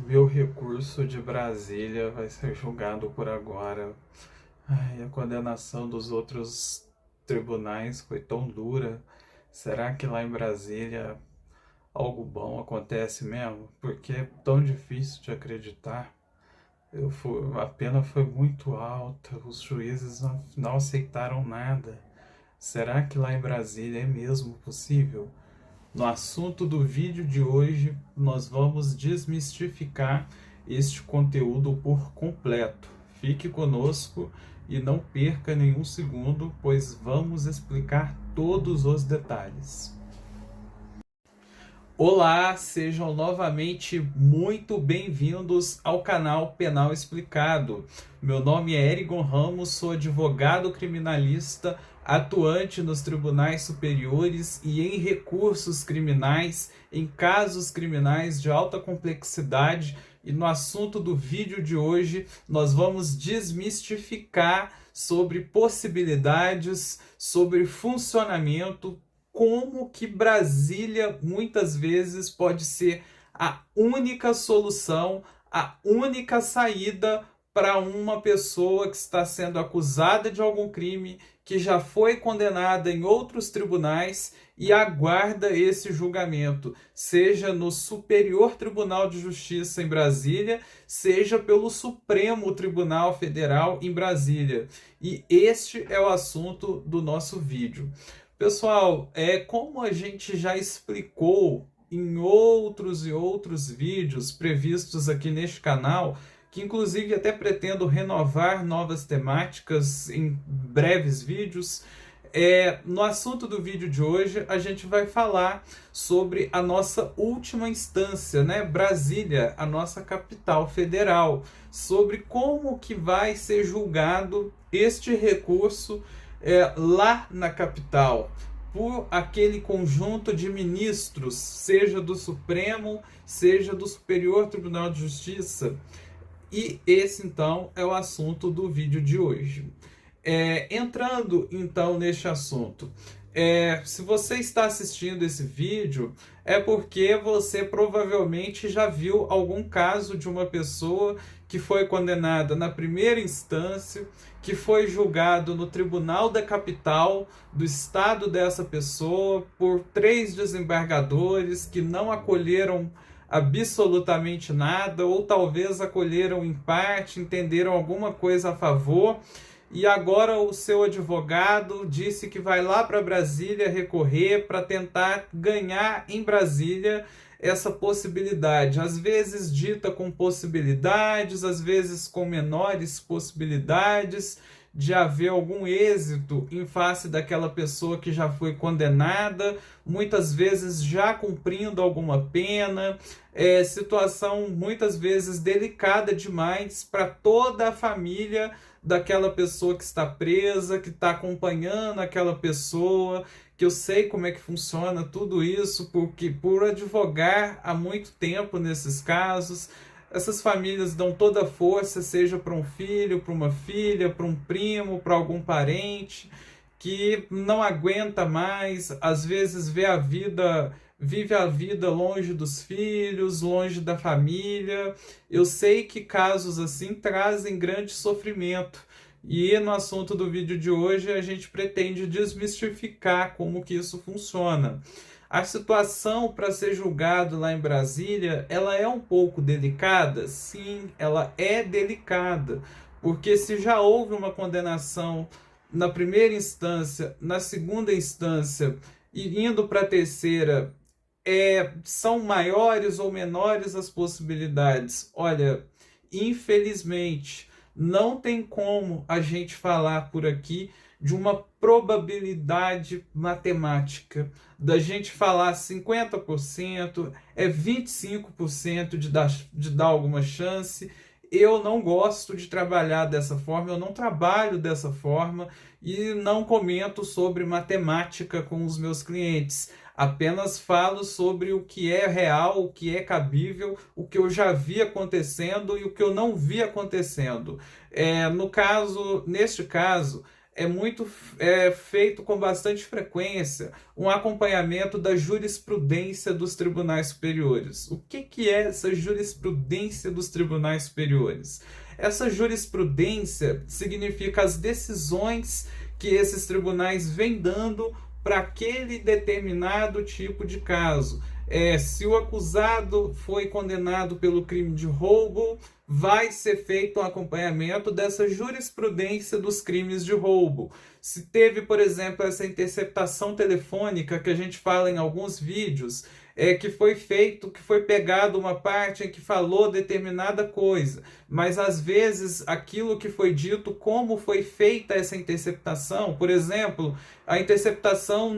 Meu recurso de Brasília vai ser julgado por agora. Ai, a condenação dos outros tribunais foi tão dura. Será que lá em Brasília algo bom acontece mesmo? Porque é tão difícil de acreditar. A pena foi muito alta, os juízes não aceitaram nada. Será que lá em Brasília é mesmo possível? No assunto do vídeo de hoje, nós vamos desmistificar este conteúdo por completo. Fique conosco e não perca nenhum segundo, pois vamos explicar todos os detalhes. Olá, sejam novamente muito bem-vindos ao canal Penal Explicado. Meu nome é Erigon Ramos, sou advogado criminalista, atuante nos tribunais superiores e em recursos criminais, em casos criminais de alta complexidade. E no assunto do vídeo de hoje, nós vamos desmistificar sobre possibilidades, sobre funcionamento, como que Brasília muitas vezes pode ser a única solução, a única saída para uma pessoa que está sendo acusada de algum crime, que já foi condenada em outros tribunais e aguarda esse julgamento, seja no Superior Tribunal de Justiça em Brasília, seja pelo Supremo Tribunal Federal em Brasília. E este é o assunto do nosso vídeo. Pessoal, como a gente já explicou em outros e outros vídeos previstos aqui neste canal, que inclusive até pretendo renovar novas temáticas em breves vídeos, no assunto do vídeo de hoje a gente vai falar sobre a nossa última instância, né? Brasília, a nossa capital federal, sobre como que vai ser julgado este recurso lá na capital, por aquele conjunto de ministros, seja do Supremo, seja do Superior Tribunal de Justiça. E esse, então, é o assunto do vídeo de hoje. Entrando, então, neste assunto, se você está assistindo esse vídeo, é porque você provavelmente já viu algum caso de uma pessoa que foi condenada na primeira instância, que foi julgado no Tribunal da Capital do estado dessa pessoa por 3 desembargadores que não acolheram absolutamente nada, ou talvez acolheram em parte, entenderam alguma coisa a favor, e agora o seu advogado disse que vai lá para Brasília recorrer para tentar ganhar em Brasília essa possibilidade. Às vezes dita com possibilidades, às vezes com menores possibilidades de haver algum êxito em face daquela pessoa que já foi condenada, muitas vezes já cumprindo alguma pena, situação muitas vezes delicada demais para toda a família daquela pessoa que está presa, que está acompanhando aquela pessoa, que eu sei como é que funciona tudo isso, porque por advogar há muito tempo nesses casos, essas famílias dão toda a força, seja para um filho, para uma filha, para um primo, para algum parente, que não aguenta mais, às vezes vive a vida longe dos filhos, longe da família. Eu sei que casos assim trazem grande sofrimento. E no assunto do vídeo de hoje a gente pretende desmistificar como que isso funciona. A situação para ser julgado lá em Brasília, ela é um pouco delicada? Sim, ela é delicada, porque se já houve uma condenação na primeira instância, na segunda instância e indo para a terceira, são maiores ou menores as possibilidades? Olha, infelizmente, não tem como a gente falar por aqui de uma probabilidade matemática, da gente falar 50%, 25% de dar alguma chance. Eu não gosto de trabalhar dessa forma, eu não trabalho dessa forma e não comento sobre matemática com os meus clientes. Apenas falo sobre o que é real, o que é cabível, o que eu já vi acontecendo e o que eu não vi acontecendo. Neste caso, feito com bastante frequência um acompanhamento da jurisprudência dos tribunais superiores. O que é essa jurisprudência dos tribunais superiores? Essa jurisprudência significa as decisões que esses tribunais vêm dando para aquele determinado tipo de caso. Se o acusado foi condenado pelo crime de roubo, vai ser feito um acompanhamento dessa jurisprudência dos crimes de roubo. Se teve, por exemplo, essa interceptação telefônica que a gente fala em alguns vídeos, que foi pegado uma parte em que falou determinada coisa, mas às vezes aquilo que foi dito, como foi feita essa interceptação, por exemplo, a interceptação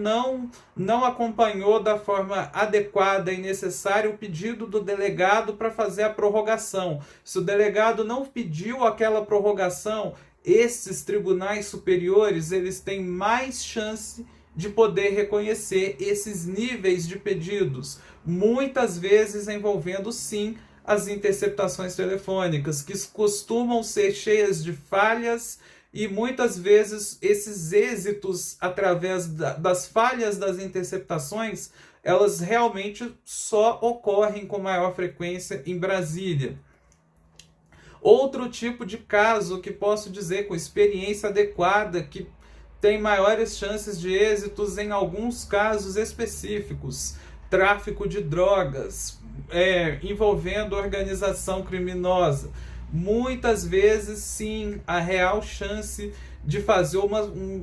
não acompanhou da forma adequada e necessária o pedido do delegado para fazer a prorrogação. Se o delegado não pediu aquela prorrogação, esses tribunais superiores eles têm mais chance de poder reconhecer esses níveis de pedidos, muitas vezes envolvendo sim as interceptações telefônicas, que costumam ser cheias de falhas, e muitas vezes esses êxitos através das falhas das interceptações, elas realmente só ocorrem com maior frequência em Brasília. Outro tipo de caso que posso dizer com experiência adequada, que tem maiores chances de êxitos em alguns casos específicos, tráfico de drogas, envolvendo organização criminosa. Muitas vezes, sim, a real chance de fazer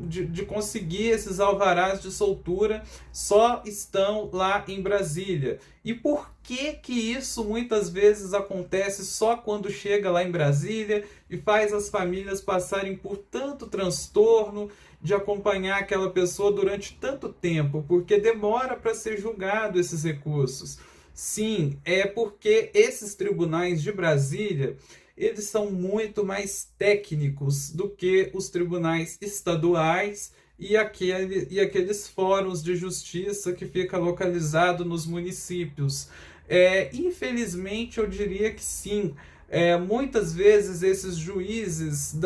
de conseguir esses alvarás de soltura só estão lá em Brasília. E por que isso muitas vezes acontece só quando chega lá em Brasília e faz as famílias passarem por tanto transtorno de acompanhar aquela pessoa durante tanto tempo? Porque demora para ser julgado esses recursos. Sim, é porque esses tribunais de Brasília, eles são muito mais técnicos do que os tribunais estaduais e aqueles fóruns de justiça que fica localizado nos municípios. Infelizmente, eu diria que sim. Muitas vezes esses juízes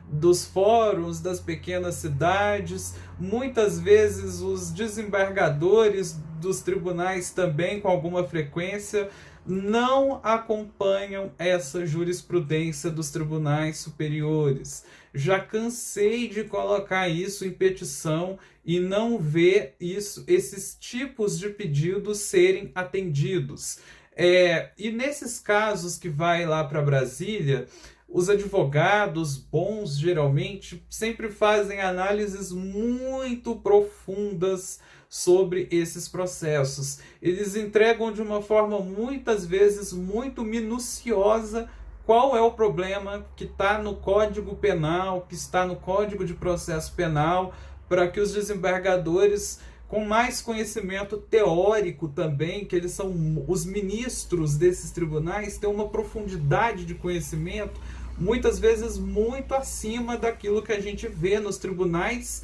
dos fóruns, das pequenas cidades, muitas vezes os desembargadores dos tribunais também, com alguma frequência, não acompanham essa jurisprudência dos tribunais superiores. Já cansei de colocar isso em petição e não ver esses tipos de pedidos serem atendidos. E nesses casos que vai lá para Brasília, os advogados bons, geralmente, sempre fazem análises muito profundas sobre esses processos. Eles entregam de uma forma, muitas vezes, muito minuciosa qual é o problema que está no Código Penal, que está no Código de Processo Penal, para que os desembargadores, com mais conhecimento teórico também, que eles são os ministros desses tribunais, têm uma profundidade de conhecimento, muitas vezes muito acima daquilo que a gente vê nos tribunais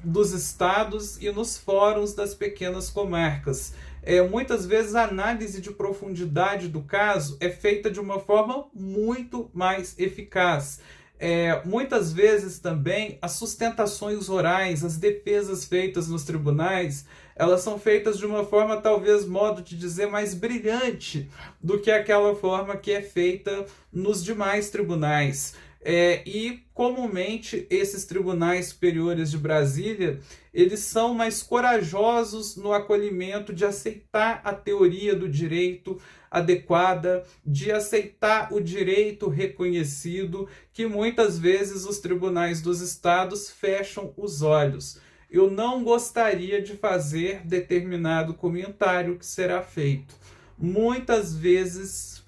dos estados e nos fóruns das pequenas comarcas. Muitas vezes a análise de profundidade do caso é feita de uma forma muito mais eficaz. Muitas vezes também as sustentações orais, as defesas feitas nos tribunais, elas são feitas de uma forma, talvez, modo de dizer, mais brilhante do que aquela forma que é feita nos demais tribunais. E comumente esses tribunais superiores de Brasília, eles são mais corajosos no acolhimento de aceitar a teoria do direito adequada, de aceitar o direito reconhecido, que muitas vezes os tribunais dos estados fecham os olhos. Eu não gostaria de fazer determinado comentário que será feito. Muitas vezes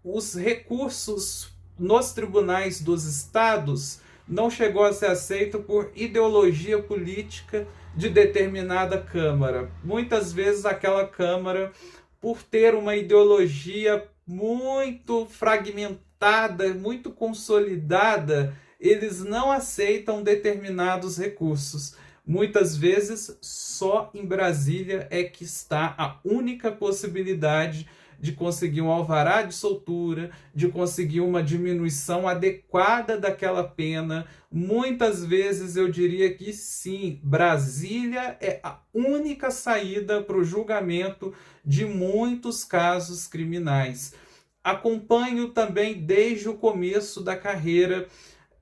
os recursos nos tribunais dos estados não chegou a ser aceito por ideologia política de determinada Câmara. Muitas vezes aquela Câmara, por ter uma ideologia muito fragmentada, muito consolidada, eles não aceitam determinados recursos. Muitas vezes, só em Brasília é que está a única possibilidade de conseguir um alvará de soltura, de conseguir uma diminuição adequada daquela pena. Muitas vezes eu diria que sim, Brasília é a única saída para o julgamento de muitos casos criminais. Acompanho também desde o começo da carreira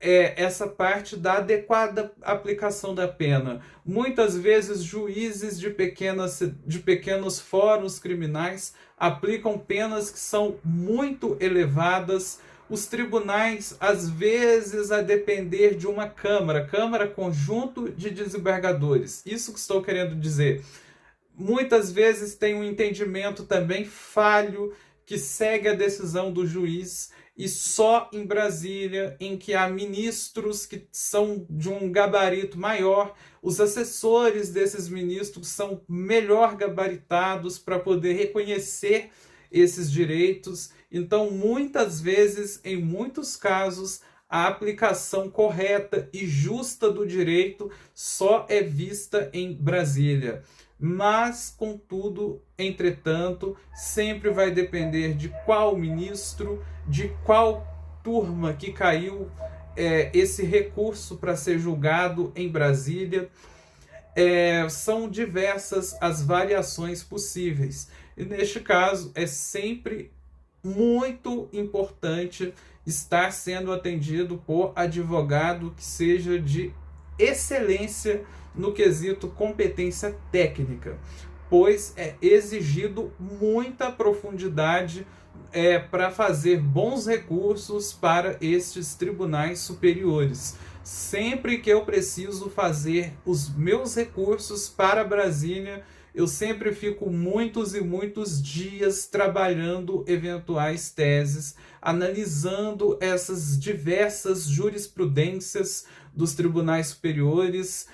essa parte da adequada aplicação da pena. Muitas vezes juízes de pequenos fóruns criminais aplicam penas que são muito elevadas. Os tribunais, às vezes, a depender de uma Câmara Conjunto de Desembargadores. Isso que estou querendo dizer. Muitas vezes tem um entendimento também falho que segue a decisão do juiz, e só em Brasília, em que há ministros que são de um gabarito maior, os assessores desses ministros são melhor gabaritados para poder reconhecer esses direitos. Então, muitas vezes, em muitos casos, a aplicação correta e justa do direito só é vista em Brasília. Mas, contudo, entretanto, sempre vai depender de qual ministro, de qual turma que caiu esse recurso para ser julgado em Brasília. São diversas as variações possíveis. E neste caso, é sempre muito importante estar sendo atendido por advogado que seja de excelência no quesito competência técnica, pois é exigido muita profundidade para fazer bons recursos para estes tribunais superiores. Sempre que eu preciso fazer os meus recursos para Brasília, eu sempre fico muitos e muitos dias trabalhando eventuais teses, analisando essas diversas jurisprudências dos tribunais superiores,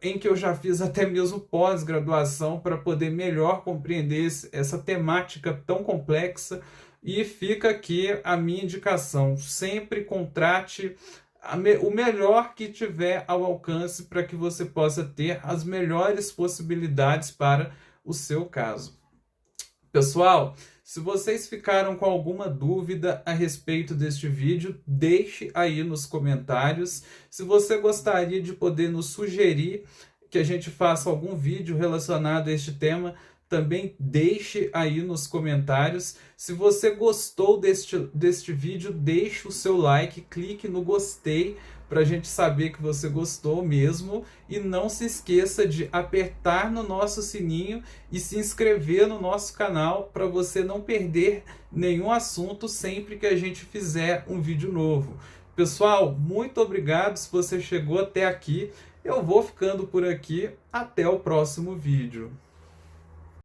em que eu já fiz até mesmo pós-graduação para poder melhor compreender essa temática tão complexa. E fica aqui a minha indicação: sempre contrate o melhor que tiver ao alcance para que você possa ter as melhores possibilidades para o seu caso. Pessoal, se vocês ficaram com alguma dúvida a respeito deste vídeo, deixe aí nos comentários. Se você gostaria de poder nos sugerir que a gente faça algum vídeo relacionado a este tema, também deixe aí nos comentários. Se você gostou deste vídeo, deixe o seu like, clique no gostei para a gente saber que você gostou mesmo. E não se esqueça de apertar no nosso sininho e se inscrever no nosso canal para você não perder nenhum assunto sempre que a gente fizer um vídeo novo. Pessoal, muito obrigado se você chegou até aqui. Eu vou ficando por aqui. Até o próximo vídeo.